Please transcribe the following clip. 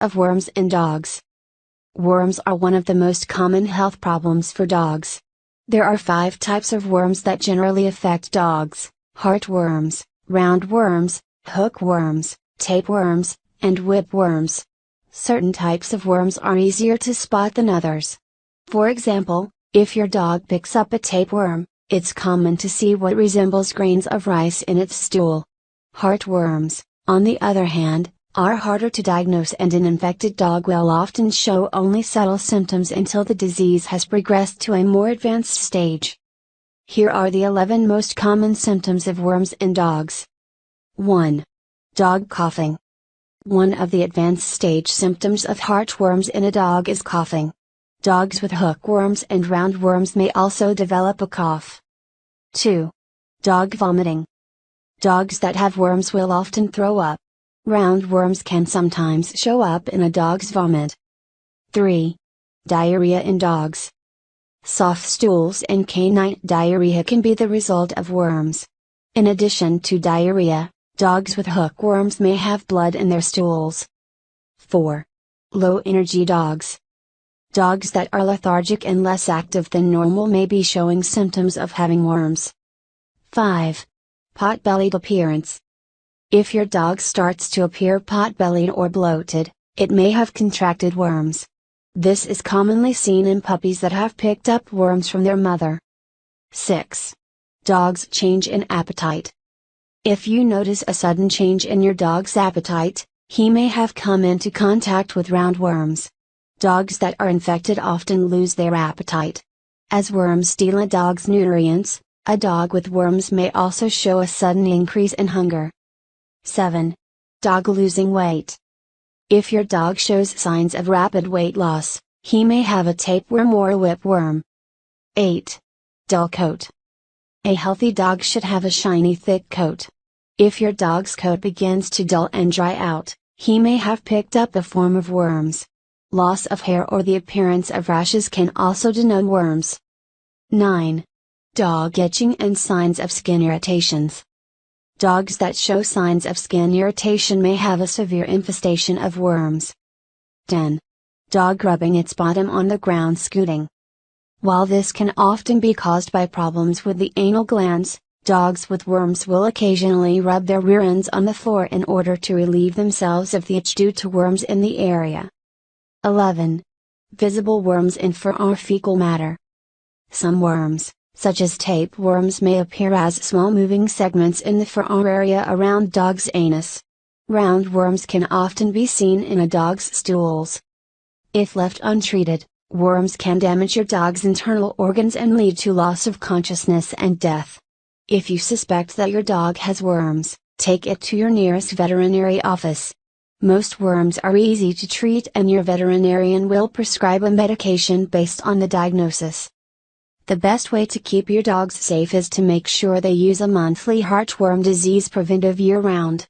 Of worms in dogs. Worms are one of the most common health problems for dogs. There are 5 types of worms that generally affect dogs: heartworms, roundworms, hookworms, tapeworms, and whipworms. Certain types of worms are easier to spot than others. For example, if your dog picks up a tapeworm, it's common to see what resembles grains of rice in its stool. Heartworms, on the other hand, are harder to diagnose, and an infected dog will often show only subtle symptoms until the disease has progressed to a more advanced stage. Here are the 11 most common symptoms of worms in dogs. 1. Dog coughing. One of the advanced stage symptoms of heartworms in a dog is coughing. Dogs with hookworms and roundworms may also develop a cough. 2. Dog vomiting. Dogs that have worms will often throw up. Roundworms can sometimes show up in a dog's vomit. 3. Diarrhea in dogs. Soft stools and canine diarrhea can be the result of worms. In addition to diarrhea, dogs with hookworms may have blood in their stools. 4. Low energy dogs. Dogs that are lethargic and less active than normal may be showing symptoms of having worms. 5. Pot-bellied appearance. If your dog starts to appear pot-bellied or bloated, it may have contracted worms. This is commonly seen in puppies that have picked up worms from their mother. 6. Dogs change in appetite. If you notice a sudden change in your dog's appetite, he may have come into contact with roundworms. Dogs that are infected often lose their appetite. As worms steal a dog's nutrients, a dog with worms may also show a sudden increase in hunger. 7. Dog losing weight. If your dog shows signs of rapid weight loss, he may have a tapeworm or a whipworm. 8. Dull coat. A healthy dog should have a shiny thick coat. If your dog's coat begins to dull and dry out, he may have picked up a form of worms. Loss of hair or the appearance of rashes can also denote worms. 9. Dog itching and signs of skin irritations. Dogs that show signs of skin irritation may have a severe infestation of worms. 10. Dog rubbing its bottom on the ground scooting. While this can often be caused by problems with the anal glands, dogs with worms will occasionally rub their rear ends on the floor in order to relieve themselves of the itch due to worms in the area. 11. Visible worms in fur or fecal matter. Some worms, such as tapeworms, may appear as small moving segments in the fur or area around dog's anus. Roundworms can often be seen in a dog's stools. If left untreated, worms can damage your dog's internal organs and lead to loss of consciousness and death. If you suspect that your dog has worms, take it to your nearest veterinary office. Most worms are easy to treat, and your veterinarian will prescribe a medication based on the diagnosis. The best way to keep your dogs safe is to make sure they use a monthly heartworm disease preventive year-round.